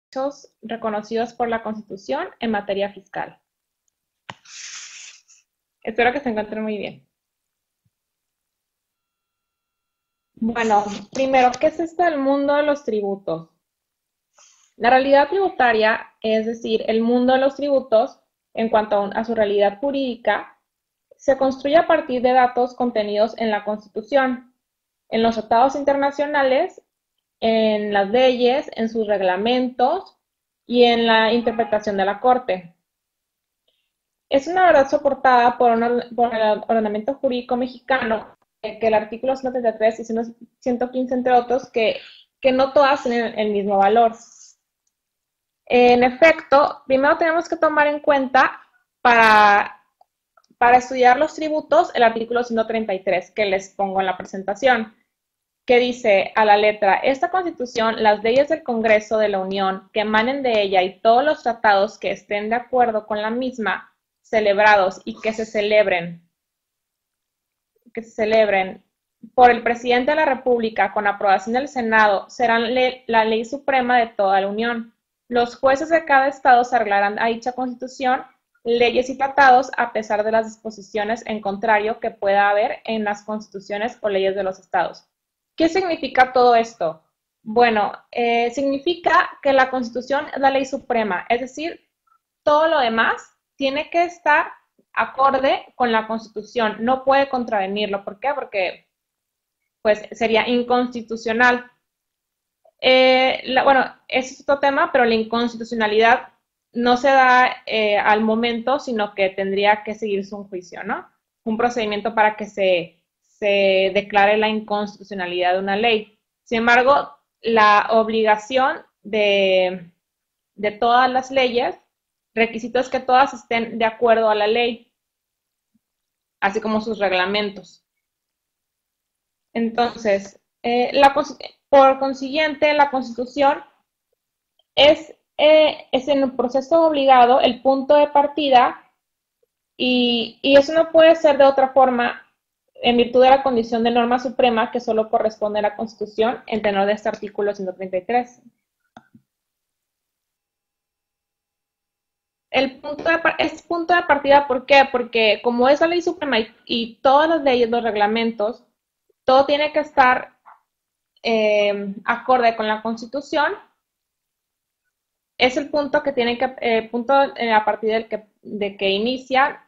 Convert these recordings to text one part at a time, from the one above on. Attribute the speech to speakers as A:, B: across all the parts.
A: derechos reconocidos por la Constitución en materia fiscal. Espero que se encuentren muy bien. Bueno, primero, ¿qué es esto del mundo de los tributos? La realidad tributaria, es decir, el mundo de los tributos, en cuanto a su realidad jurídica, se construye a partir de datos contenidos en la Constitución, en los tratados internacionales, en las leyes, en sus reglamentos y en la interpretación de la Corte. Es una verdad soportada por el ordenamiento jurídico mexicano, que el artículo 133 y 115, entre otros, que no todas tienen el mismo valor. En efecto, primero tenemos que tomar en cuenta para estudiar los tributos el artículo 133 que les pongo en la presentación, que dice a la letra: esta Constitución, las leyes del Congreso de la Unión que emanen de ella y todos los tratados que estén de acuerdo con la misma, celebrados y que se celebren por el presidente de la República con aprobación del Senado, serán la ley suprema de toda la Unión. Los jueces de cada estado se arreglarán a dicha Constitución, leyes y tratados, a pesar de las disposiciones en contrario que pueda haber en las constituciones o leyes de los estados. ¿Qué significa todo esto? Bueno, significa que la Constitución es la ley suprema, es decir, todo lo demás tiene que estar acorde con la Constitución, no puede contravenirlo. ¿Por qué? Porque pues sería inconstitucional. Bueno, ese es otro tema, pero la inconstitucionalidad no se da al momento, sino que tendría que seguirse un juicio, ¿no? Un procedimiento para que se declare la inconstitucionalidad de una ley. Sin embargo, la obligación de todas las leyes, requisito es que todas estén de acuerdo a la ley, así como sus reglamentos. Entonces, por consiguiente, la Constitución es en el proceso obligado el punto de partida y eso no puede ser de otra forma en virtud de la condición de norma suprema que solo corresponde a la Constitución en tenor de este artículo 133. Es punto de partida, ¿por qué? Porque como es la ley suprema y todas las leyes, los reglamentos, todo tiene que estar acorde con la Constitución, es el punto que tiene que, a partir de que inicia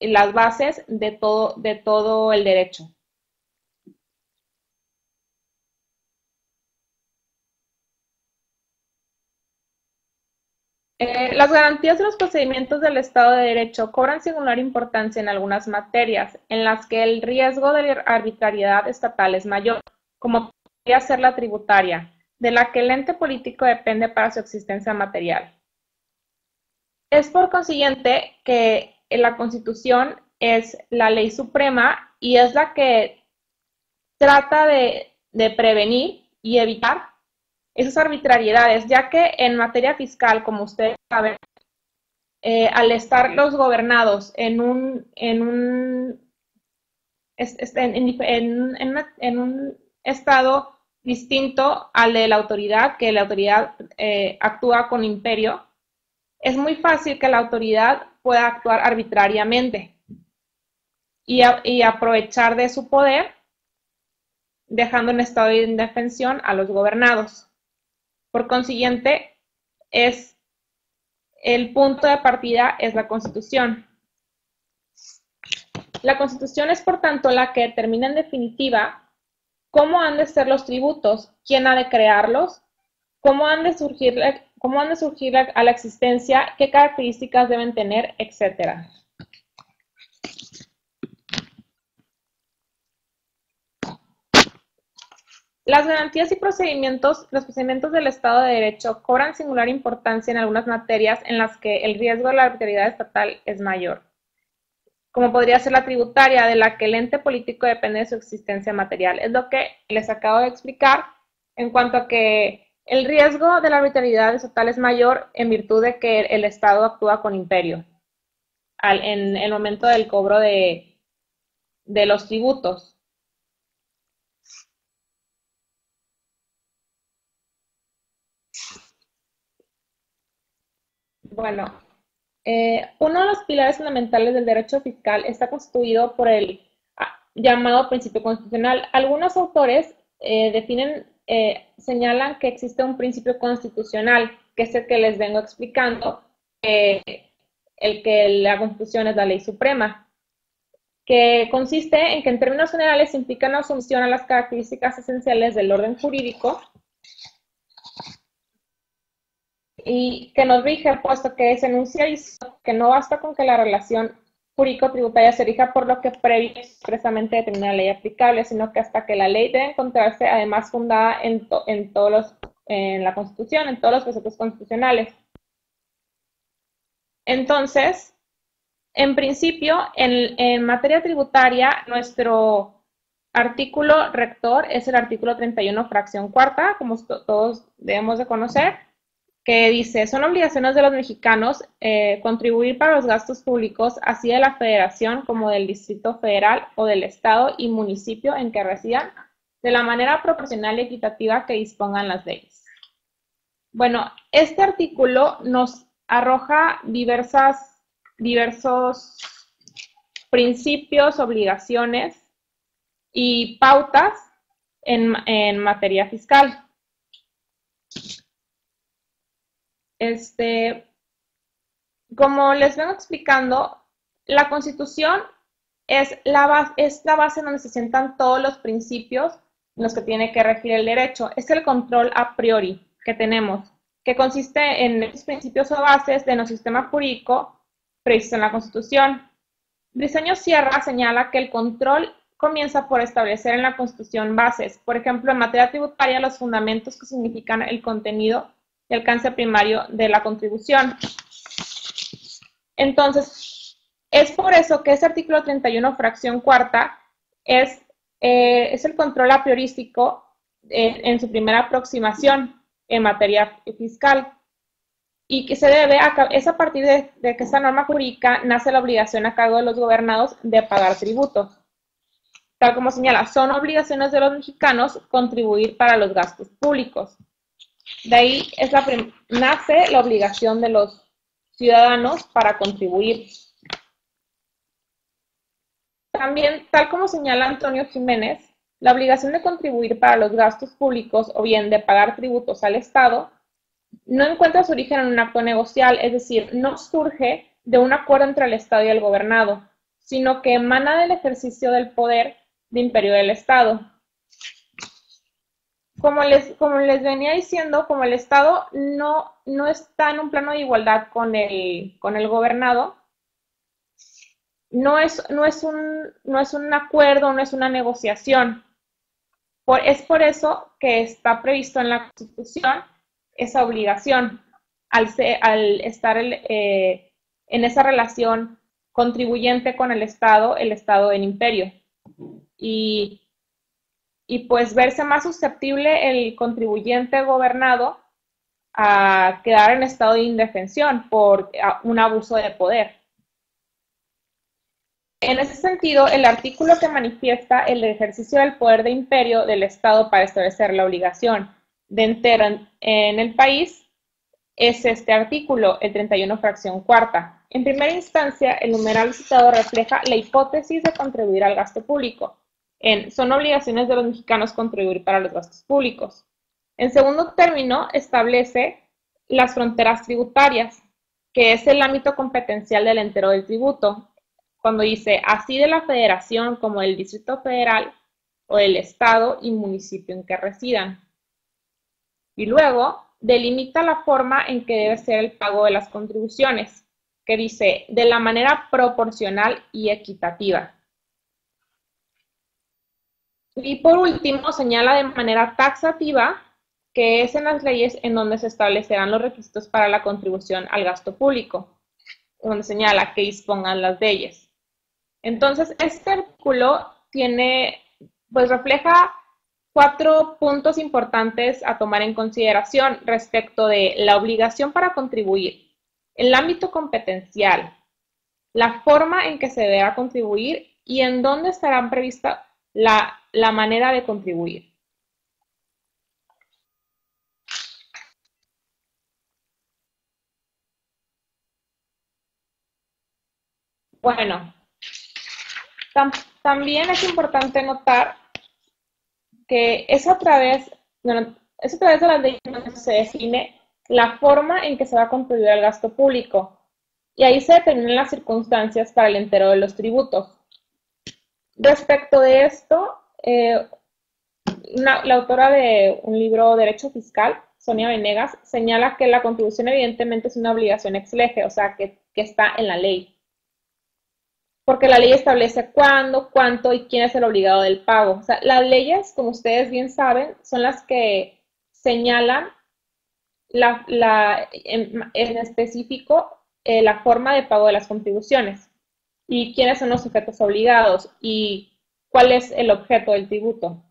A: las bases de todo el derecho. Las garantías de los procedimientos del Estado de Derecho cobran singular importancia en algunas materias en las que el riesgo de arbitrariedad estatal es mayor, como podría ser la tributaria, de la que el ente político depende para su existencia material. Es por consiguiente que la Constitución es la ley suprema y es la que trata de prevenir y evitar esas arbitrariedades, ya que en materia fiscal, como ustedes saben, al estar los gobernados en un estado distinto al de la autoridad, que la autoridad actúa con imperio, es muy fácil que la autoridad pueda actuar arbitrariamente y aprovechar de su poder, dejando en estado de indefensión a los gobernados. Por consiguiente, el punto de partida es la Constitución. La Constitución es, por tanto, la que determina en definitiva cómo han de ser los tributos, quién ha de crearlos, cómo han de surgir a la existencia, qué características deben tener, etc. Las garantías y los procedimientos del Estado de Derecho cobran singular importancia en algunas materias en las que el riesgo de la arbitrariedad estatal es mayor, como podría ser la tributaria, de la que el ente político depende de su existencia material. Es lo que les acabo de explicar en cuanto a que el riesgo de la arbitrariedad estatal es mayor en virtud de que el Estado actúa con imperio en el momento del cobro de los tributos. Bueno, uno de los pilares fundamentales del derecho fiscal está constituido por el llamado principio constitucional. Algunos autores señalan que existe un principio constitucional, que es el que les vengo explicando, el que la Constitución es la ley suprema, que consiste en que en términos generales implica una sumisión a las características esenciales del orden jurídico y que nos rige, puesto que se enuncia que no basta con que la relación jurídico-tributaria se rija por lo que previo expresamente determina la ley aplicable, sino que hasta que la ley debe encontrarse además fundada en la Constitución, en todos los preceptos constitucionales. Entonces, en principio, en materia tributaria, nuestro artículo rector es el artículo 31, fracción cuarta, como todos debemos de conocer, que dice, son obligaciones de los mexicanos contribuir para los gastos públicos, así de la Federación como del Distrito Federal o del Estado y municipio en que residan, de la manera proporcional y equitativa que dispongan las leyes. Bueno, este artículo nos arroja diversos principios, obligaciones y pautas en materia fiscal. Como les vengo explicando, la Constitución es la base donde se sientan todos los principios en los que tiene que regir el derecho. Es el control a priori que tenemos, que consiste en esos principios o bases de nuestro sistema jurídico previsto en la Constitución. Briceño Sierra señala que el control comienza por establecer en la Constitución bases, por ejemplo, en materia tributaria, los fundamentos que significan el contenido y alcance primario de la contribución. Entonces, es por eso que ese artículo 31, fracción cuarta, es el control a priorístico en su primera aproximación en materia fiscal, y que es a partir de que esa norma jurídica nace la obligación a cargo de los gobernados de pagar tributos. Tal como señala, son obligaciones de los mexicanos contribuir para los gastos públicos. De ahí nace la obligación de los ciudadanos para contribuir. También, tal como señala Antonio Jiménez, la obligación de contribuir para los gastos públicos o bien de pagar tributos al Estado no encuentra su origen en un acto negocial, es decir, no surge de un acuerdo entre el Estado y el gobernado, sino que emana del ejercicio del poder de imperio del Estado. Como les venía diciendo, como el Estado no está en un plano de igualdad con el gobernado, no es un acuerdo, no es una negociación. Es por eso que está previsto en la Constitución esa obligación, al estar en esa relación contribuyente con el Estado en imperio. Y pues verse más susceptible el contribuyente gobernado a quedar en estado de indefensión por un abuso de poder. En ese sentido, el artículo que manifiesta el ejercicio del poder de imperio del Estado para establecer la obligación de entero en el país es este artículo, el 31, fracción cuarta. En primera instancia, el numeral citado refleja la hipótesis de contribuir al gasto público. Son obligaciones de los mexicanos contribuir para los gastos públicos. En segundo término, establece las fronteras tributarias, que es el ámbito competencial del entero del tributo, cuando dice así de la Federación como del Distrito Federal o del Estado y municipio en que residan. Y luego delimita la forma en que debe ser el pago de las contribuciones, que dice de la manera proporcional y equitativa. Y por último, señala de manera taxativa que es en las leyes en donde se establecerán los requisitos para la contribución al gasto público, donde señala que dispongan las leyes. Entonces, este artículo refleja 4 puntos importantes a tomar en consideración respecto de la obligación para contribuir, el ámbito competencial, la forma en que se deberá contribuir y en dónde estarán previstas la manera de contribuir. Bueno, también es importante notar que bueno, es a través de las leyes donde se define la forma en que se va a contribuir al gasto público y ahí se determinan las circunstancias para el entero de los tributos. Respecto de esto, la autora de un libro Derecho Fiscal, Sonia Venegas, señala que la contribución evidentemente es una obligación ex lege, o sea, que está en la ley. Porque la ley establece cuándo, cuánto y quién es el obligado del pago. O sea, las leyes, como ustedes bien saben, son las que señalan en específico la forma de pago de las contribuciones y quiénes son los sujetos obligados y cuál es el objeto del tributo.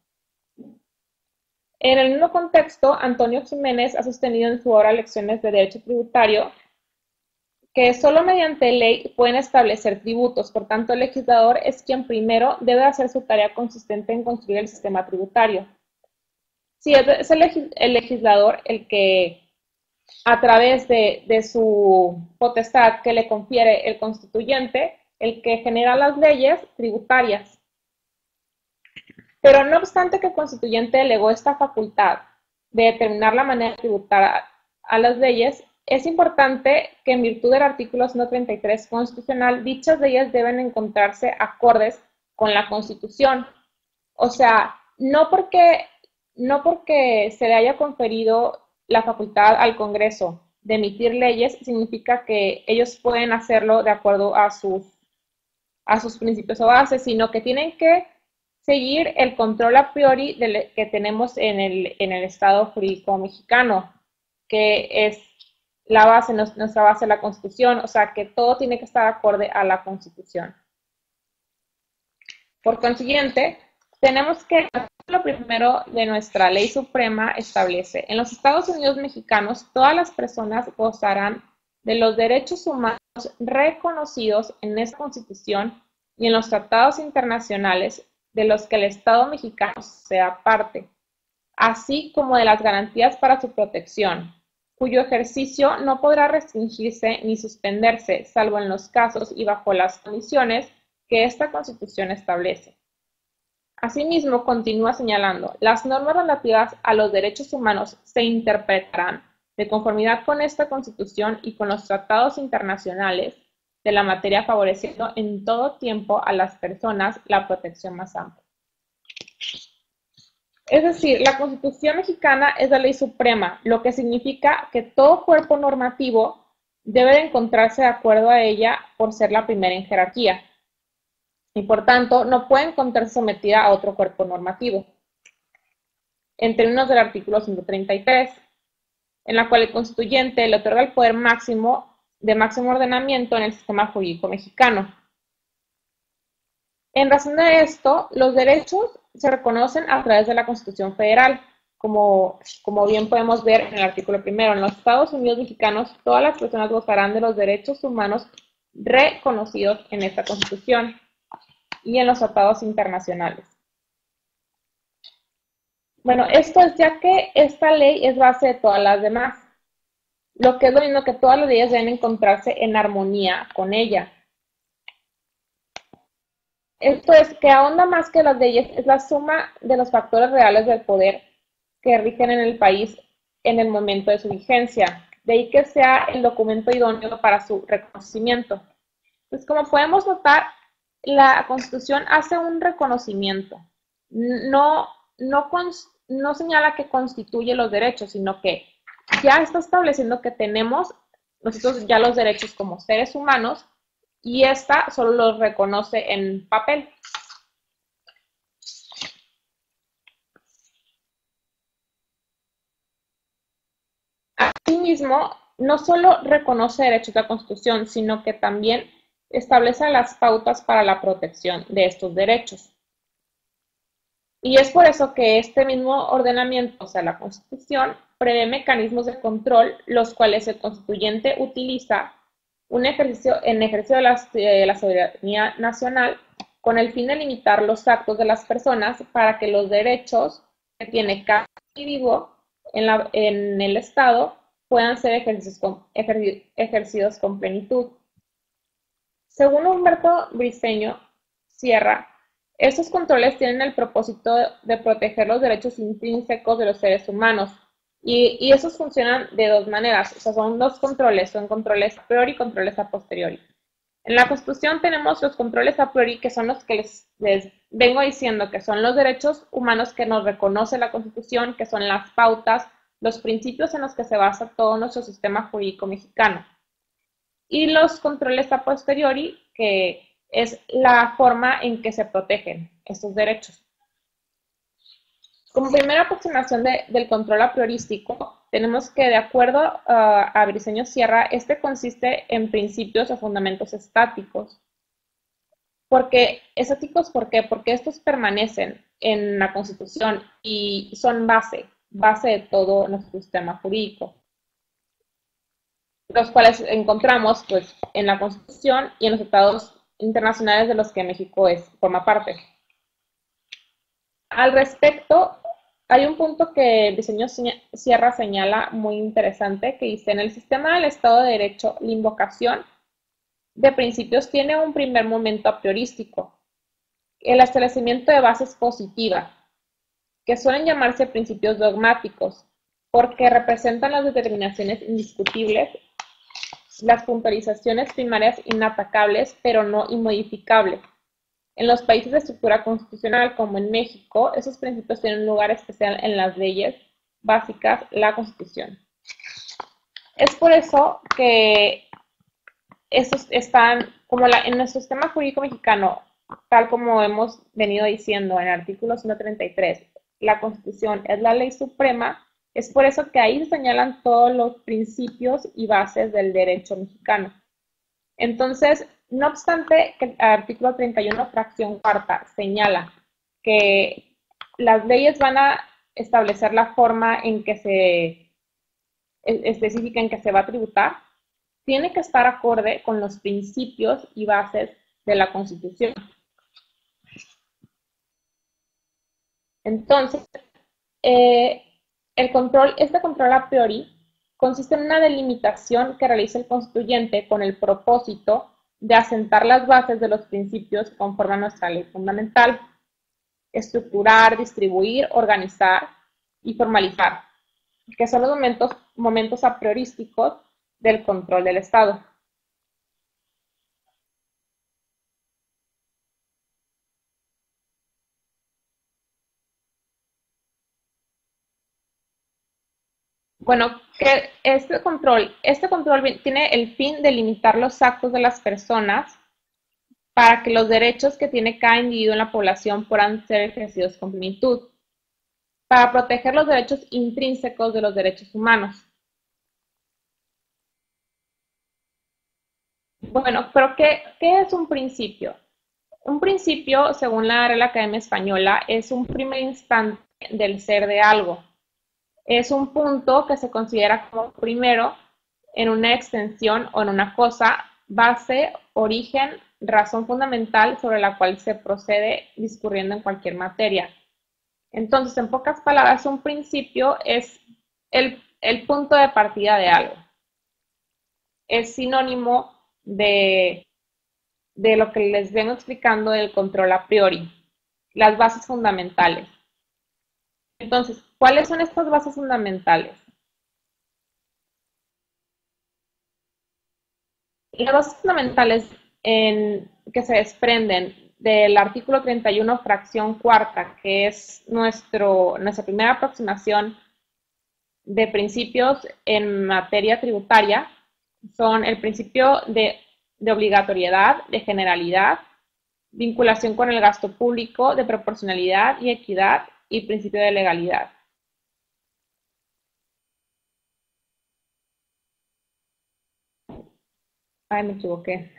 A: En el mismo contexto, Antonio Jiménez ha sostenido en su obra Lecciones de Derecho Tributario que solo mediante ley pueden establecer tributos, por tanto el legislador es quien primero debe hacer su tarea consistente en construir el sistema tributario. Sí, es el legislador el que a través de su potestad que le confiere el constituyente, el que genera las leyes tributarias. Pero no obstante que el constituyente delegó esta facultad de determinar la manera de tributar a las leyes, es importante que en virtud del artículo 133 constitucional, dichas leyes deben encontrarse acordes con la Constitución. O sea, no porque se le haya conferido la facultad al Congreso de emitir leyes, significa que ellos pueden hacerlo de acuerdo a sus principios o bases, sino que tienen que seguir el control a priori que tenemos en el Estado jurídico mexicano, que es la base, nuestra base de la Constitución, o sea que todo tiene que estar acorde a la Constitución. Por consiguiente, tenemos que lo primero de nuestra ley suprema establece, en los Estados Unidos mexicanos, todas las personas gozarán de los derechos humanos reconocidos en esta Constitución y en los tratados internacionales de los que el Estado mexicano sea parte, así como de las garantías para su protección, cuyo ejercicio no podrá restringirse ni suspenderse, salvo en los casos y bajo las condiciones que esta Constitución establece. Asimismo, continúa señalando, las normas relativas a los derechos humanos se interpretarán de conformidad con esta Constitución y con los tratados internacionales de la materia, favoreciendo en todo tiempo a las personas la protección más amplia. Es decir, la Constitución mexicana es la ley suprema, lo que significa que todo cuerpo normativo debe de encontrarse de acuerdo a ella por ser la primera en jerarquía y por tanto no puede encontrarse sometida a otro cuerpo normativo. En términos del artículo 133, en la cual el constituyente le otorga el poder máximo de máximo ordenamiento en el sistema jurídico mexicano. En razón de esto, los derechos se reconocen a través de la Constitución Federal, como bien podemos ver en el artículo primero. En los Estados Unidos mexicanos, todas las personas gozarán de los derechos humanos reconocidos en esta Constitución y en los tratados internacionales. Bueno, esto es ya que esta ley es base de todas las demás, lo que es lo mismo que todas las leyes deben encontrarse en armonía con ella. Esto es que ahonda más que las leyes, es la suma de los factores reales del poder que rigen en el país en el momento de su vigencia. De ahí que sea el documento idóneo para su reconocimiento. Pues como podemos notar, la Constitución hace un reconocimiento. No señala que constituye los derechos, sino que ya está estableciendo que tenemos nosotros ya los derechos como seres humanos y esta solo los reconoce en papel. Asimismo, no solo reconoce derechos de la Constitución, sino que también establece las pautas para la protección de estos derechos. Y es por eso que este mismo ordenamiento, o sea, la Constitución, prevé mecanismos de control, los cuales el constituyente utiliza en ejercicio de la soberanía nacional con el fin de limitar los actos de las personas para que los derechos que tiene cada individuo en el Estado puedan ser ejercidos con plenitud. Según Humberto Briceño Sierra, estos controles tienen el propósito de proteger los derechos intrínsecos de los seres humanos y esos funcionan de dos maneras, o sea, son dos controles, son controles a priori y controles a posteriori. En la Constitución tenemos los controles a priori, que son los que les vengo diciendo, que son los derechos humanos que nos reconoce la Constitución, que son las pautas, los principios en los que se basa todo nuestro sistema jurídico mexicano. Y los controles a posteriori, que es la forma en que se protegen estos derechos. Como primera aproximación del control a priorístico, tenemos que, de acuerdo a Briceño Sierra, este consiste en principios o fundamentos estáticos. ¿Estáticos por qué? Porque estos permanecen en la Constitución y son base de todo nuestro sistema jurídico, los cuales encontramos pues, en la Constitución y en los tratados internacionales de los que México forma parte. Al respecto, hay un punto que el diseño Sierra señala muy interesante, que dice: en el sistema del Estado de Derecho, la invocación de principios tiene un primer momento a priorístico, el establecimiento de bases positivas, que suelen llamarse principios dogmáticos, porque representan las determinaciones indiscutibles, las puntualizaciones primarias inatacables, pero no inmodificables. En los países de estructura constitucional, como en México, esos principios tienen un lugar especial en las leyes básicas, la Constitución. Es por eso que estos están, en nuestro sistema jurídico mexicano, tal como hemos venido diciendo en el artículo 133, la Constitución es la ley suprema. Es por eso que ahí se señalan todos los principios y bases del derecho mexicano. Entonces, no obstante que el artículo 31, fracción cuarta, señala que las leyes van a establecer la forma en que específica en que se va a tributar, tiene que estar acorde con los principios y bases de la Constitución. Entonces, este control a priori consiste en una delimitación que realiza el constituyente con el propósito de asentar las bases de los principios conforme a nuestra ley fundamental, estructurar, distribuir, organizar y formalizar, que son los momentos a priorísticos del control del Estado. Bueno, que este control tiene el fin de limitar los actos de las personas para que los derechos que tiene cada individuo en la población puedan ser ejercidos con plenitud, para proteger los derechos intrínsecos de los derechos humanos. Bueno, pero ¿qué es un principio? Un principio, según la Real Academia Española, es un primer instante del ser de algo. Es un punto que se considera como primero en una extensión o en una cosa, base, origen, razón fundamental sobre la cual se procede discurriendo en cualquier materia. Entonces, en pocas palabras, un principio es el punto de partida de algo. Es sinónimo de lo que les vengo explicando del control a priori, las bases fundamentales. Entonces, ¿cuáles son estas bases fundamentales? Las bases fundamentales que se desprenden del artículo 31, fracción cuarta, que es nuestra primera aproximación de principios en materia tributaria, son el principio de obligatoriedad, de generalidad, vinculación con el gasto público, de proporcionalidad y equidad, y principio de legalidad. Ay, me equivoqué.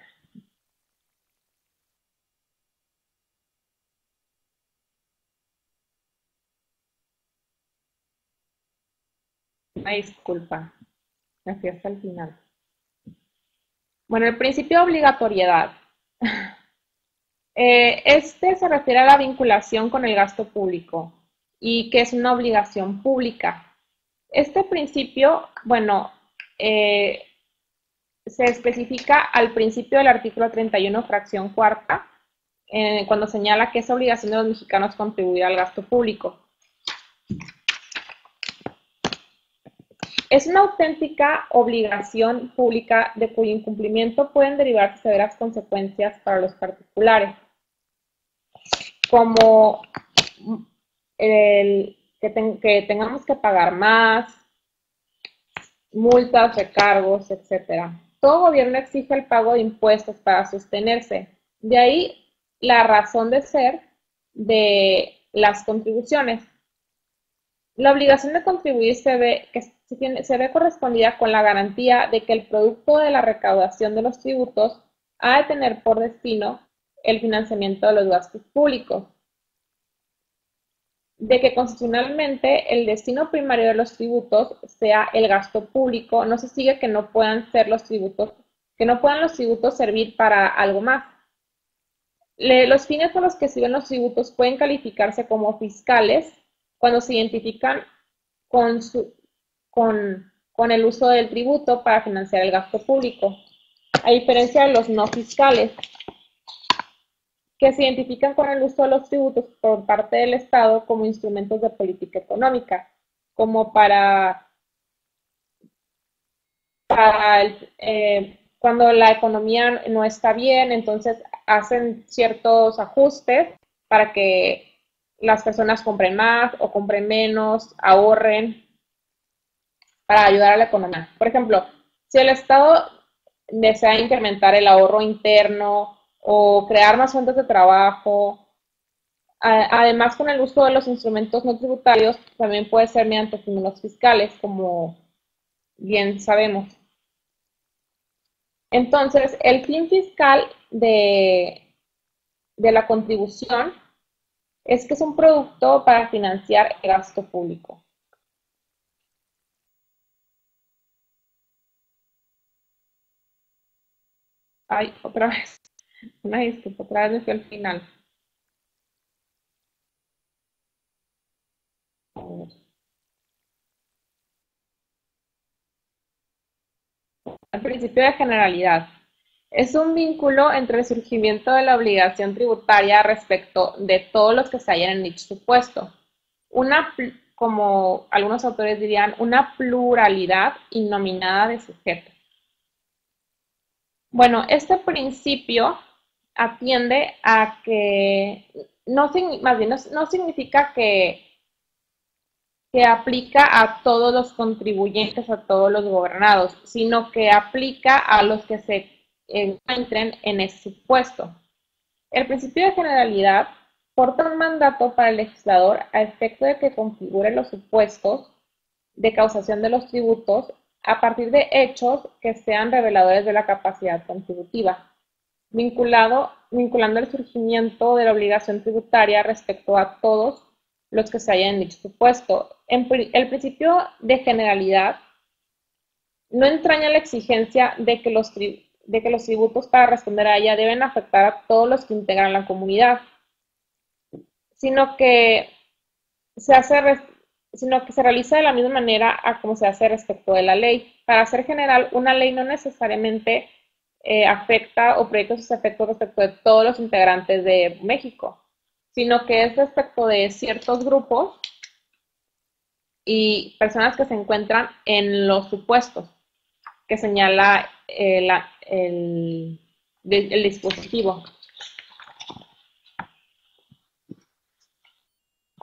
A: Ay, disculpa, me fui hasta el final. Bueno, el principio de obligatoriedad. Este se refiere a la vinculación con el gasto público y que es una obligación pública. Este principio, bueno, se especifica al principio del artículo 31, fracción cuarta, cuando señala que es obligación de los mexicanos contribuir al gasto público. Es una auténtica obligación pública de cuyo incumplimiento pueden derivarse severas consecuencias para los particulares, como que tengamos que pagar más, multas, recargos, etc. Todo gobierno exige el pago de impuestos para sostenerse. De ahí la razón de ser de las contribuciones. La obligación de contribuir se ve correspondida con la garantía de que el producto de la recaudación de los tributos ha de tener por destino el financiamiento de los gastos públicos. De que constitucionalmente el destino primario de los tributos sea el gasto público, no se sigue que no puedan ser los tributos, que no puedan los tributos servir para algo más. Los fines por los que sirven los tributos pueden calificarse como fiscales cuando se identifican con el uso del tributo para financiar el gasto público, a diferencia de los no fiscales, que se identifican con el uso de los tributos por parte del Estado como instrumentos de política económica, como cuando la economía no está bien, entonces hacen ciertos ajustes para que las personas compren más o compren menos, ahorren, para ayudar a la economía. Por ejemplo, si el Estado desea incrementar el ahorro interno o crear más fuentes de trabajo, además con el uso de los instrumentos no tributarios, también puede ser mediante estímulos fiscales, como bien sabemos. Entonces, el fin fiscal de la contribución es que es un producto para financiar el gasto público. Ay, otra vez. Una disculpa, otra vez me fui al final. A ver. El principio de generalidad. Es un vínculo entre el surgimiento de la obligación tributaria respecto de todos los que se hallan en dicho supuesto. Como algunos autores dirían, una pluralidad innominada de sujetos. Bueno, este principio atiende a que, más bien, no significa que aplica a todos los contribuyentes, a todos los gobernados, sino que aplica a los que se encuentren en ese supuesto. El principio de generalidad porta un mandato para el legislador a efecto de que configure los supuestos de causación de los tributos a partir de hechos que sean reveladores de la capacidad contributiva, vinculando el surgimiento de la obligación tributaria respecto a todos los que se hallan en dicho supuesto. El principio de generalidad no entraña la exigencia de que los tributos para responder a ella deben afectar a todos los que integran la comunidad, sino que se realiza de la misma manera a como se hace respecto de la ley. Para ser general, una ley no necesariamente afecta o proyecta sus efectos respecto de todos los integrantes de México, sino que es respecto de ciertos grupos y personas que se encuentran en los supuestos que señala el dispositivo.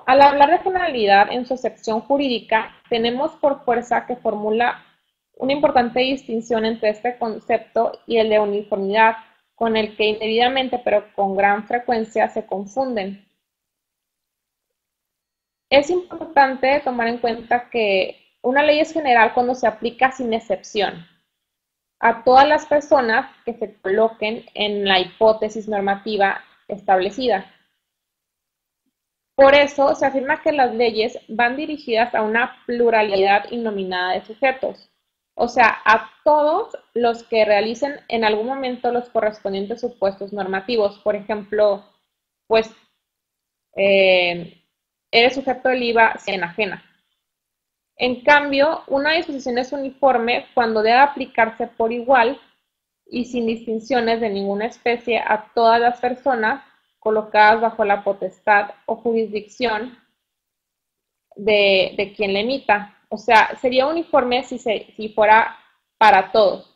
A: Al hablar de generalidad en su acepción jurídica, tenemos por fuerza que formula una importante distinción entre este concepto y el de uniformidad, con el que indebidamente pero con gran frecuencia se confunden. Es importante tomar en cuenta que una ley es general cuando se aplica sin excepción a todas las personas que se coloquen en la hipótesis normativa establecida. Por eso se afirma que las leyes van dirigidas a una pluralidad innominada de sujetos, o sea, a todos los que realicen en algún momento los correspondientes supuestos normativos. Por ejemplo, pues eres sujeto del IVA si enajena. En cambio, una disposición es uniforme cuando debe aplicarse por igual y sin distinciones de ninguna especie a todas las personas colocadas bajo la potestad o jurisdicción de quien le emita. O sea, sería uniforme si fuera para todos,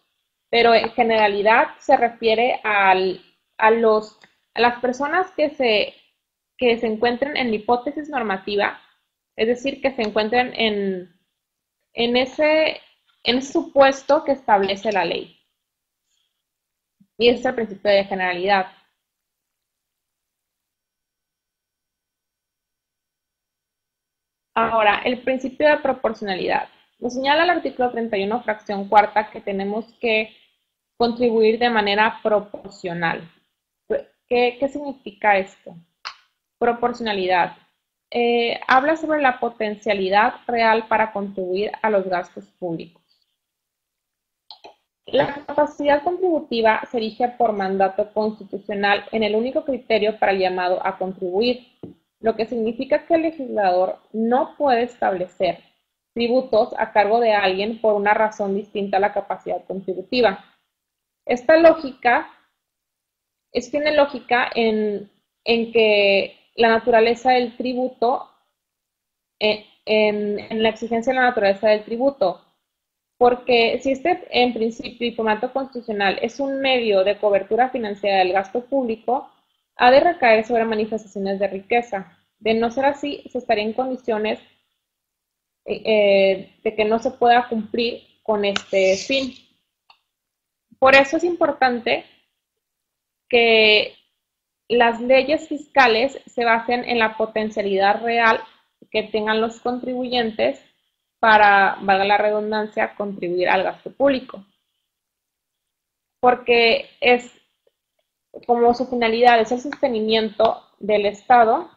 A: pero en generalidad se refiere a, a las personas que se encuentren en la hipótesis normativa, es decir, que se encuentren en ese, en ese supuesto que establece la ley. Y ese es el principio de generalidad. Ahora, el principio de proporcionalidad. Nos señala el artículo 31, fracción cuarta, que tenemos que contribuir de manera proporcional. ¿Qué significa esto? Proporcionalidad. Habla sobre la potencialidad real para contribuir a los gastos públicos. La capacidad contributiva se rige por mandato constitucional en el único criterio para el llamado a contribuir, lo que significa que el legislador no puede establecer tributos a cargo de alguien por una razón distinta a la capacidad contributiva. Esta lógica tiene lógica en que la naturaleza del tributo, en la exigencia de la naturaleza del tributo, porque si este en principio y formato constitucional es un medio de cobertura financiera del gasto público, ha de recaer sobre manifestaciones de riqueza. De no ser así, se estaría en condiciones de que no se pueda cumplir con este fin. Por eso es importante que las leyes fiscales se basen en la potencialidad real que tengan los contribuyentes para, valga la redundancia, contribuir al gasto público. Porque es como su finalidad es el sostenimiento del Estado,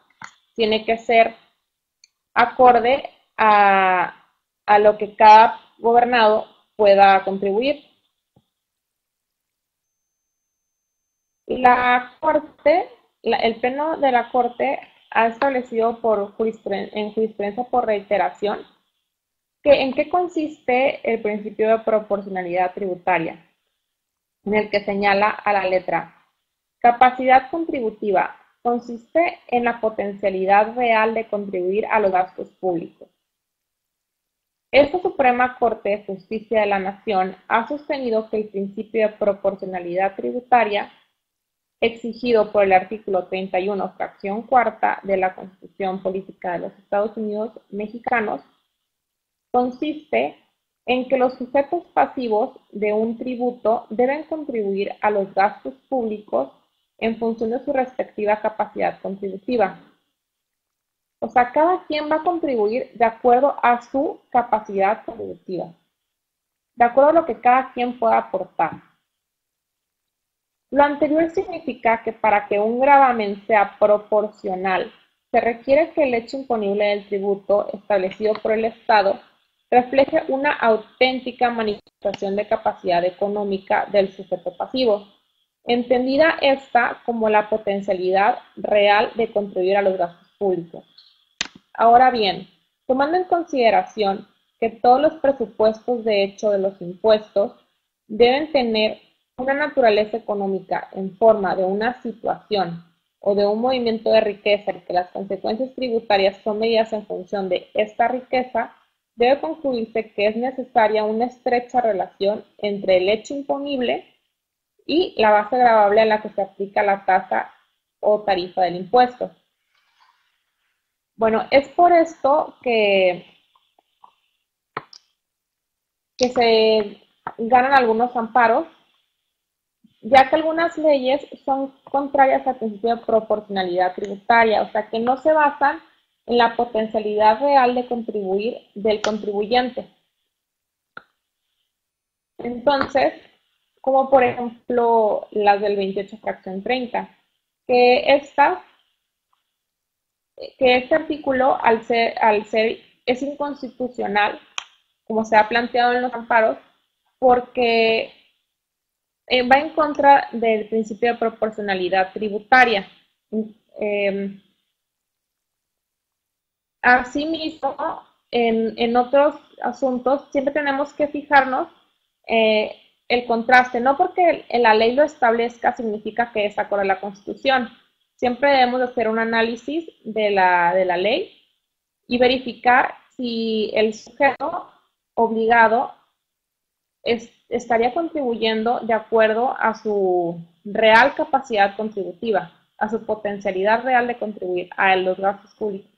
A: tiene que ser acorde a lo que cada gobernado pueda contribuir. La Corte, el Pleno de la Corte ha establecido en jurisprudencia por reiteración en qué consiste el principio de proporcionalidad tributaria, en el que señala a la letra: capacidad contributiva consiste en la potencialidad real de contribuir a los gastos públicos. Esta Suprema Corte de Justicia de la Nación ha sostenido que el principio de proporcionalidad tributaria, exigido por el artículo 31, fracción cuarta de la Constitución Política de los Estados Unidos Mexicanos, consiste en que los sujetos pasivos de un tributo deben contribuir a los gastos públicos en función de su respectiva capacidad contributiva. O sea, cada quien va a contribuir de acuerdo a su capacidad contributiva, de acuerdo a lo que cada quien pueda aportar. Lo anterior significa que para que un gravamen sea proporcional, se requiere que el hecho imponible del tributo establecido por el Estado refleje una auténtica manifestación de capacidad económica del sujeto pasivo, entendida esta como la potencialidad real de contribuir a los gastos públicos. Ahora bien, tomando en consideración que todos los presupuestos de hecho de los impuestos deben tener una naturaleza económica en forma de una situación o de un movimiento de riqueza y que las consecuencias tributarias son medidas en función de esta riqueza, debe concluirse que es necesaria una estrecha relación entre el hecho imponible y la base gravable a la que se aplica la tasa o tarifa del impuesto. Bueno, es por esto que se ganan algunos amparos, ya que algunas leyes son contrarias al principio de proporcionalidad tributaria, o sea, que no se basan en la potencialidad real de contribuir del contribuyente. Entonces, como por ejemplo las del 28 fracción 30, que este artículo es inconstitucional, como se ha planteado en los amparos, porque va en contra del principio de proporcionalidad tributaria. Asimismo, en otros asuntos siempre tenemos que fijarnos el contraste, no porque la ley lo establezca significa que es acorde a la Constitución. Siempre debemos hacer un análisis de la ley y verificar si el sujeto obligado estaría contribuyendo de acuerdo a su real capacidad contributiva, a su potencialidad real de contribuir a los gastos públicos.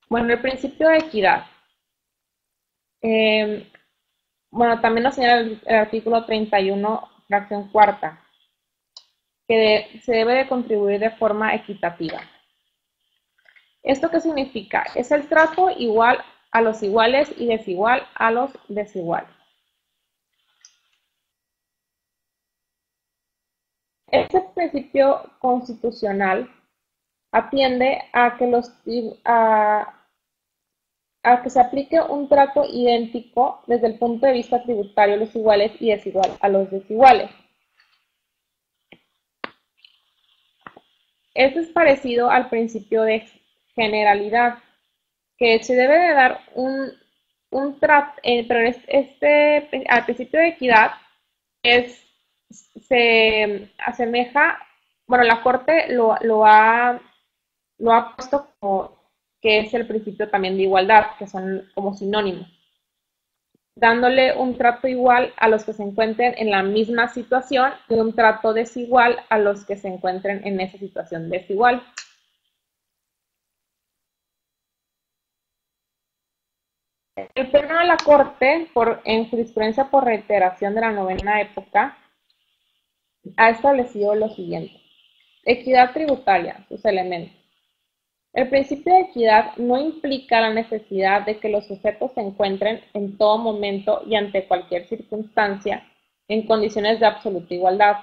A: Bueno, el principio de equidad. Eh, bueno, también nos señala el artículo 31, fracción cuarta, que se debe de contribuir de forma equitativa. ¿Esto qué significa? Es el trato igual a los iguales y desigual a los desiguales. Este principio constitucional atiende a que, a que se aplique un trato idéntico desde el punto de vista tributario a los iguales y desigual a los desiguales. Esto es parecido al principio de generalidad, que se debe de dar un trato, pero al principio de equidad se asemeja, bueno, la Corte lo ha puesto como que es el principio también de igualdad, que son como sinónimos, dándole un trato igual a los que se encuentren en la misma situación y un trato desigual a los que se encuentren en esa situación desigual. El Pleno de la Corte, en jurisprudencia por reiteración de la novena época, ha establecido lo siguiente. Equidad tributaria, sus elementos. El principio de equidad no implica la necesidad de que los sujetos se encuentren en todo momento y ante cualquier circunstancia en condiciones de absoluta igualdad,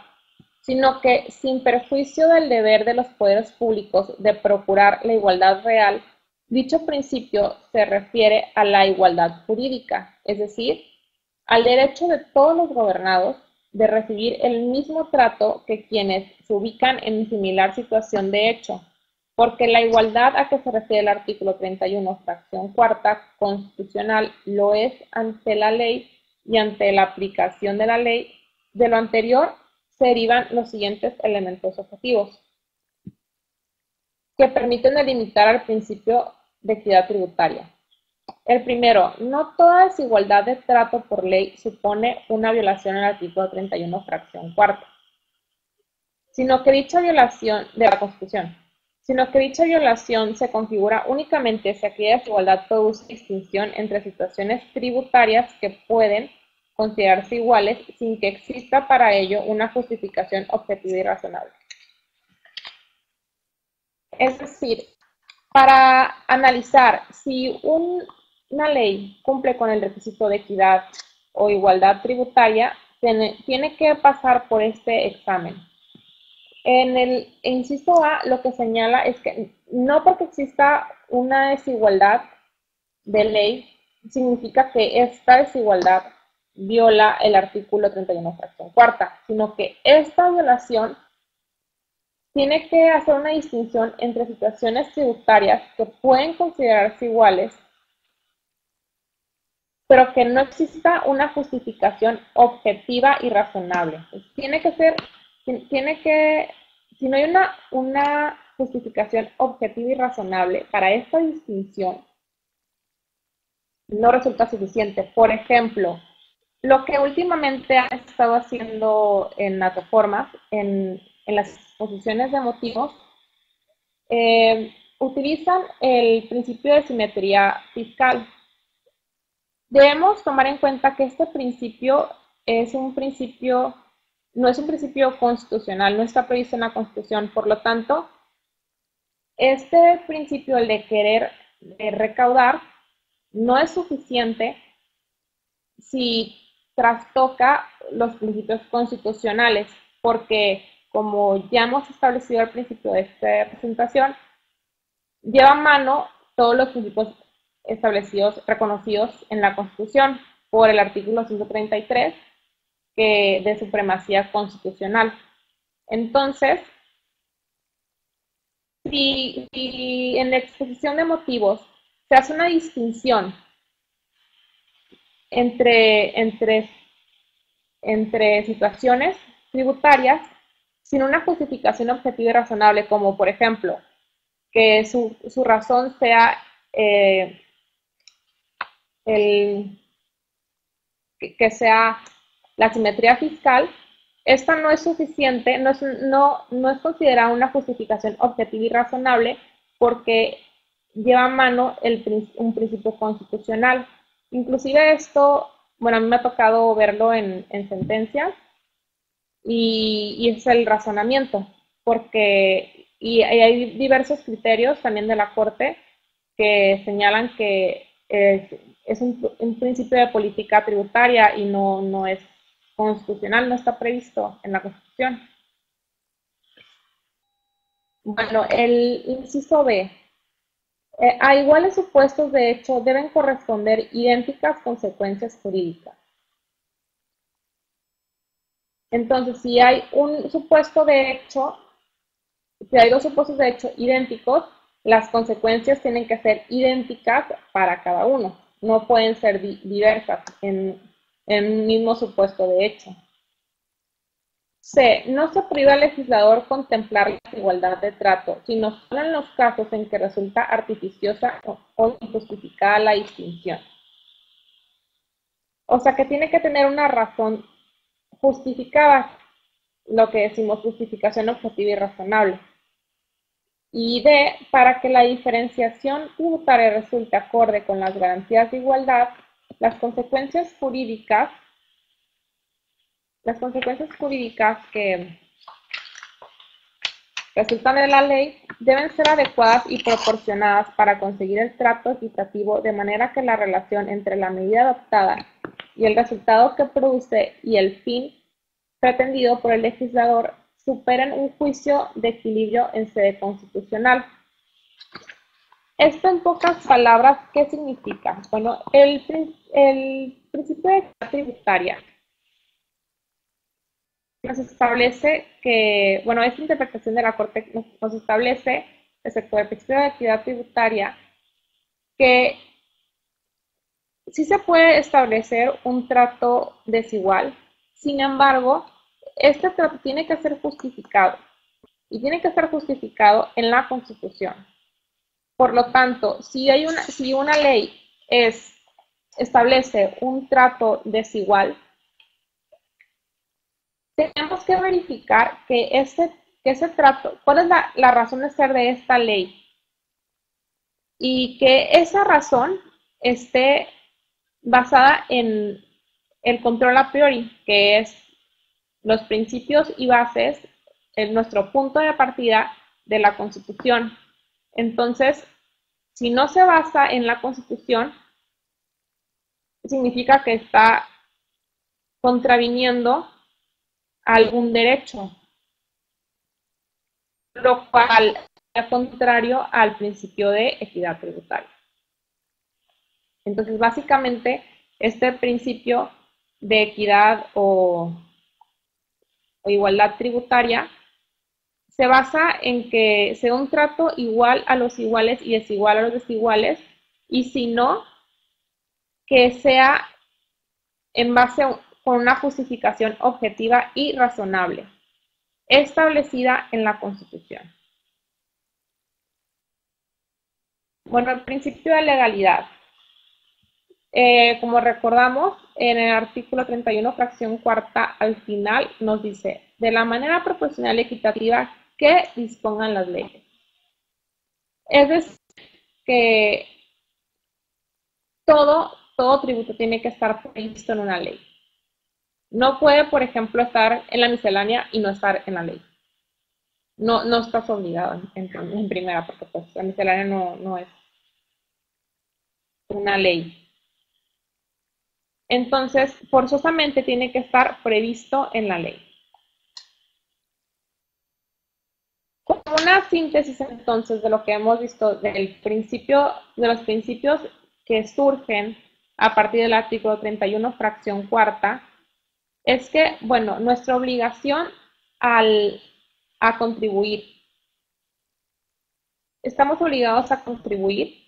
A: sino que, sin perjuicio del deber de los poderes públicos de procurar la igualdad real, dicho principio se refiere a la igualdad jurídica, es decir, al derecho de todos los gobernados de recibir el mismo trato que quienes se ubican en similar situación de hecho, porque la igualdad a que se refiere el artículo 31, fracción cuarta constitucional, lo es ante la ley y ante la aplicación de la ley. De lo anterior se derivan los siguientes elementos objetivos que permiten delimitar al principio de equidad tributaria. El primero, no toda desigualdad de trato por ley supone una violación al artículo 31, fracción cuarta, sino que dicha violación de la Constitución, sino que dicha violación se configura únicamente si aquella desigualdad produce distinción entre situaciones tributarias que pueden considerarse iguales sin que exista para ello una justificación objetiva y razonable. Es decir, para analizar si una ley cumple con el requisito de equidad o igualdad tributaria, tiene que pasar por este examen. En el inciso A, lo que señala es que no porque exista una desigualdad de ley, significa que esta desigualdad viola el artículo 31, fracción cuarta, sino que esta violación tiene que hacer una distinción entre situaciones tributarias que pueden considerarse iguales, pero que no exista una justificación objetiva y razonable. Tiene que ser, si no hay una justificación objetiva y razonable para esta distinción, no resulta suficiente. Por ejemplo, lo que últimamente han estado haciendo en las reformas, en las exposiciones de motivos, utilizan el principio de simetría fiscal. Debemos tomar en cuenta que este principio no es un principio constitucional, no está previsto en la Constitución. Por lo tanto, este principio, el de querer recaudar, no es suficiente si trastoca los principios constitucionales, porque como ya hemos establecido al principio de esta presentación, lleva a mano todos los principios establecidos, reconocidos en la Constitución por el artículo 133 de supremacía constitucional. Entonces, si en la exposición de motivos se hace una distinción entre, entre, entre situaciones tributarias sin una justificación objetiva y razonable, como por ejemplo, que su razón sea el, que sea la simetría fiscal, esta no es suficiente, no es considerada una justificación objetiva y razonable porque lleva a mano un principio constitucional. Inclusive esto, bueno, a mí me ha tocado verlo en sentencias y es el razonamiento, porque y hay diversos criterios también de la Corte que señalan que es un principio de política tributaria y no es constitucional, no está previsto en la Constitución. Bueno, el inciso B. A iguales supuestos de hecho deben corresponder idénticas consecuencias jurídicas. Entonces, si hay un supuesto de hecho, si hay dos supuestos de hecho idénticos, las consecuencias tienen que ser idénticas para cada uno. No pueden ser diversas en un mismo supuesto de hecho. C. No se prohíbe al legislador contemplar la igualdad de trato, sino solo en los casos en que resulta artificiosa o injustificada la distinción. O sea que tiene que tener una razón justificada, lo que decimos justificación objetiva y razonable. Y D, para que la diferenciación tributaria resulte acorde con las garantías de igualdad, las consecuencias jurídicas que resultan de la ley deben ser adecuadas y proporcionadas para conseguir el trato equitativo, de manera que la relación entre la medida adoptada y el resultado que produce y el fin pretendido por el legislador superen un juicio de equilibrio en sede constitucional. Esto en pocas palabras, ¿qué significa? Bueno, el principio de equidad tributaria nos establece que, bueno, esta interpretación de la Corte nos establece, excepto el principio de equidad tributaria, que sí se puede establecer un trato desigual, sin embargo, este trato tiene que ser justificado y tiene que ser justificado en la Constitución. Por lo tanto, si una ley establece un trato desigual, tenemos que verificar que ese trato, cuál es la razón de ser de esta ley y que esa razón esté basada en el control a priori, que es los principios y bases, en nuestro punto de partida de la Constitución. Entonces, si no se basa en la Constitución, significa que está contraviniendo algún derecho, lo cual es contrario al principio de equidad tributaria. Entonces, básicamente, este principio de equidad o igualdad tributaria se basa en que sea un trato igual a los iguales y desigual a los desiguales, y si no, que sea en base con una justificación objetiva y razonable, establecida en la Constitución. Bueno, el principio de legalidad. Como recordamos, en el artículo 31, fracción cuarta, al final nos dice, de la manera proporcional y equitativa que dispongan las leyes. Es decir, que todo tributo tiene que estar previsto en una ley. No puede, por ejemplo, estar en la miscelánea y no estar en la ley. No estás obligado en primera, porque pues la miscelánea no es una ley. Entonces, forzosamente tiene que estar previsto en la ley. Como una síntesis entonces de lo que hemos visto de los principios que surgen a partir del artículo 31, fracción cuarta, es que, bueno, nuestra obligación a contribuir estamos obligados a contribuir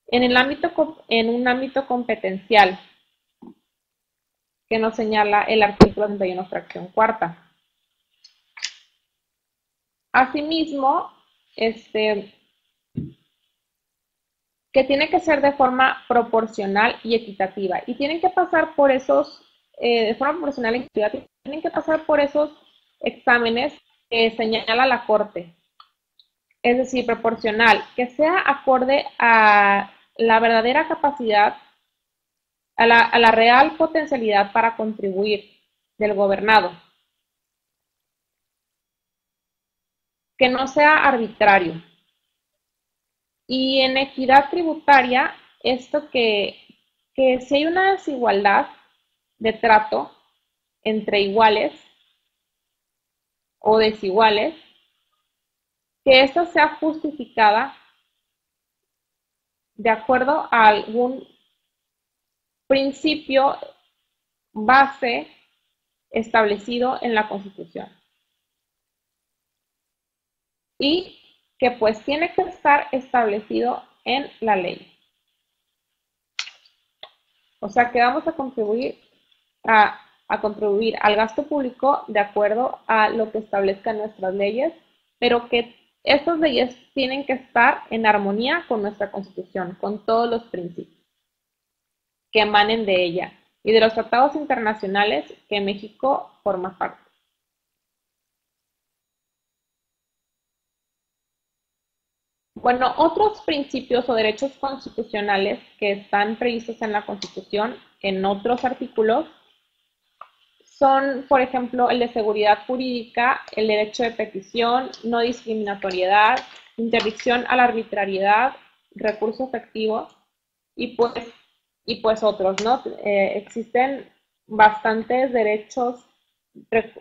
A: en un ámbito competencial que nos señala el artículo 31, fracción cuarta. Asimismo, que tiene que ser de forma proporcional y equitativa. Y tienen que pasar por esos, de forma proporcional y equitativa, tienen que pasar por esos exámenes que señala la Corte. Es decir, proporcional, que sea acorde a la verdadera capacidad, a la real potencialidad para contribuir del gobernado. Que no sea arbitrario. Y en equidad tributaria, esto que si hay una desigualdad de trato entre iguales o desiguales, que esta sea justificada de acuerdo a algún principio base establecido en la Constitución. Y que pues tiene que estar establecido en la ley. O sea que vamos a contribuir al gasto público de acuerdo a lo que establezcan nuestras leyes, pero que estas leyes tienen que estar en armonía con nuestra Constitución, con todos los principios que emanen de ella y de los tratados internacionales que México forma parte. Bueno, otros principios o derechos constitucionales que están previstos en la Constitución, en otros artículos, son, por ejemplo, el de seguridad jurídica, el derecho de petición, no discriminatoriedad, interdicción a la arbitrariedad, recurso efectivo y pues otros, ¿no? Existen bastantes derechos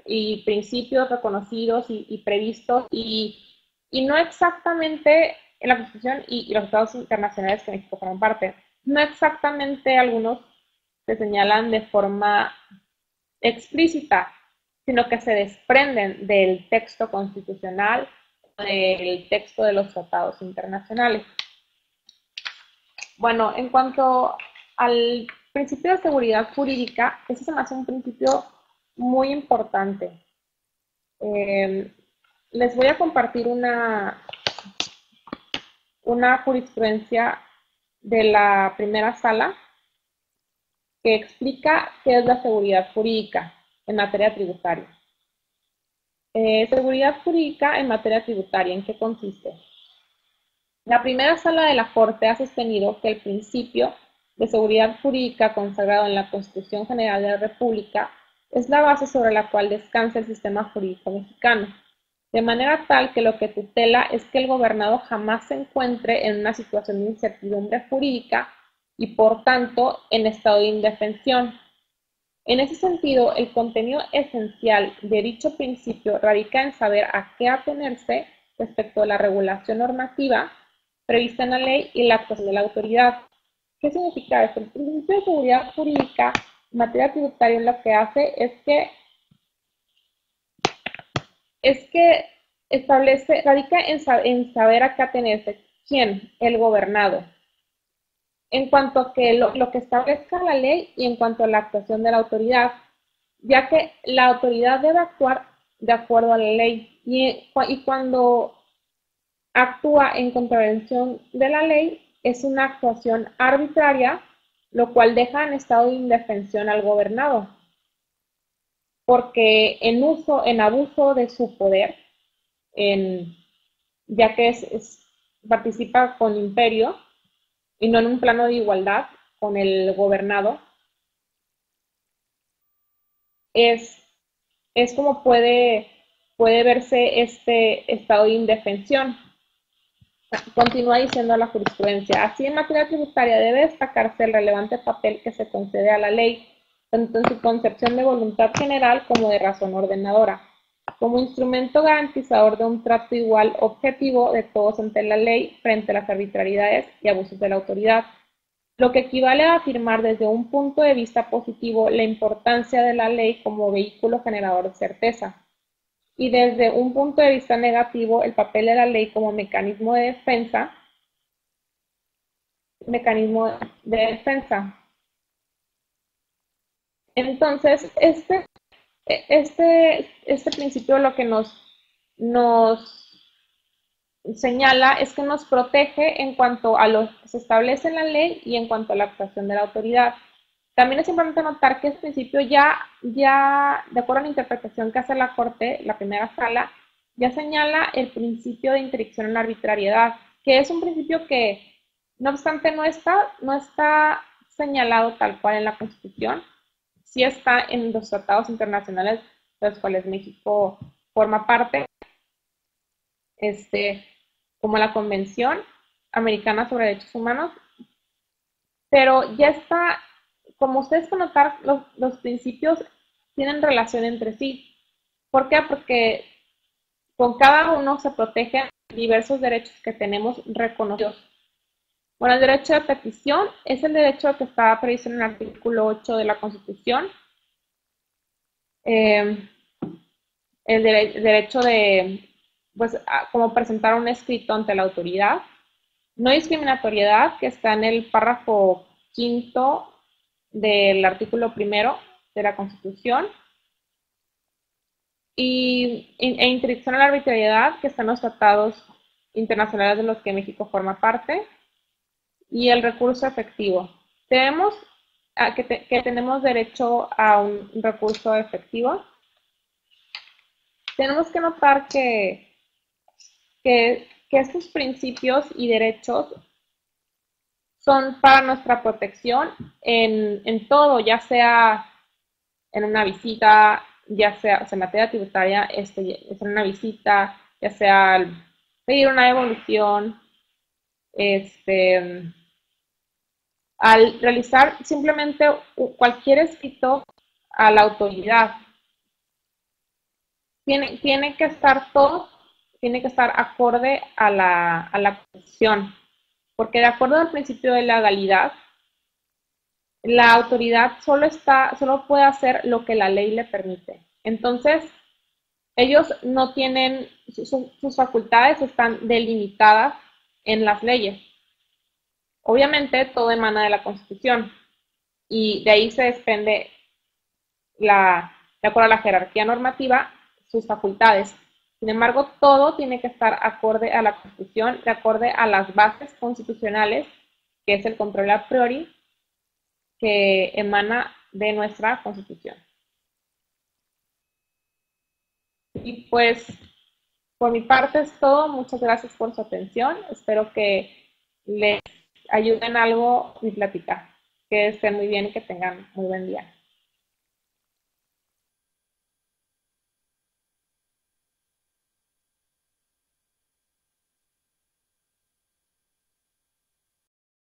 A: y principios reconocidos y previstos y no exactamente en la Constitución y los tratados internacionales que México forman parte, no exactamente algunos se señalan de forma explícita, sino que se desprenden del texto constitucional, del texto de los tratados internacionales. Bueno, en cuanto al principio de seguridad jurídica, ese se me hace un principio muy importante. Les voy a compartir una jurisprudencia de la primera sala que explica qué es la seguridad jurídica en materia tributaria. Seguridad jurídica en materia tributaria, ¿en qué consiste? La primera sala de la Corte ha sostenido que el principio de seguridad jurídica consagrado en la Constitución General de la República es la base sobre la cual descansa el sistema jurídico mexicano, de manera tal que lo que tutela es que el gobernado jamás se encuentre en una situación de incertidumbre jurídica y, por tanto, en estado de indefensión. En ese sentido, el contenido esencial de dicho principio radica en saber a qué atenerse respecto a la regulación normativa prevista en la ley y la actuación de la autoridad. ¿Qué significa esto? El principio de seguridad jurídica en materia tributaria lo que hace es que establece, radica en saber a qué atenerse. ¿Quién? El gobernado. En cuanto a que lo que establezca la ley y en cuanto a la actuación de la autoridad, ya que la autoridad debe actuar de acuerdo a la ley y cuando actúa en contravención de la ley es una actuación arbitraria, lo cual deja en estado de indefensión al gobernado, porque en abuso de su poder, ya que participa con imperio y no en un plano de igualdad con el gobernado, es como puede verse este estado de indefensión. Continúa diciendo la jurisprudencia. Así, en materia tributaria debe destacarse el relevante papel que se concede a la ley, tanto en su concepción de voluntad general como de razón ordenadora, como instrumento garantizador de un trato igual objetivo de todos ante la ley frente a las arbitrariedades y abusos de la autoridad, lo que equivale a afirmar desde un punto de vista positivo la importancia de la ley como vehículo generador de certeza. y desde un punto de vista negativo el papel de la ley como mecanismo de defensa. Entonces, este principio lo que nos señala es que nos protege en cuanto a lo que se establece en la ley y en cuanto a la actuación de la autoridad. También es importante notar que este principio ya, de acuerdo a la interpretación que hace la Corte, la primera sala, ya señala el principio de interdicción en la arbitrariedad, que es un principio que, no obstante, no está señalado tal cual en la Constitución, sí está en los tratados internacionales de los cuales México forma parte, como la Convención Americana sobre Derechos Humanos, pero ya está, como ustedes pueden notar, los principios tienen relación entre sí. ¿Por qué? Porque con cada uno se protegen diversos derechos que tenemos reconocidos. Bueno, el derecho de petición es el derecho que está previsto en el artículo 8 de la Constitución. El derecho de, pues, como presentar un escrito ante la autoridad. No discriminatoriedad, que está en el párrafo quinto del artículo primero de la Constitución. E interdicción a la arbitrariedad, que están los tratados internacionales de los que México forma parte. Y el recurso efectivo. Tenemos que tenemos derecho a un recurso efectivo. Tenemos que notar que estos principios y derechos son para nuestra protección en todo, ya sea en una visita, ya sea, o sea, en materia tributaria, es en una visita, ya sea al pedir una devolución, al realizar simplemente cualquier escrito a la autoridad. Tiene que estar todo, tiene que estar acorde a la Constitución, porque de acuerdo al principio de legalidad, la autoridad solo puede hacer lo que la ley le permite. Entonces, ellos no tienen, sus facultades están delimitadas en las leyes. Obviamente, todo emana de la Constitución y de ahí se desprende, de acuerdo a la jerarquía normativa, sus facultades. Sin embargo, todo tiene que estar acorde a la Constitución, de acorde a las bases constitucionales, que es el control a priori, que emana de nuestra Constitución. Y pues, por mi parte es todo. Muchas gracias por su atención. Espero que les ayude en algo mi plática. Que estén muy bien y que tengan muy buen día.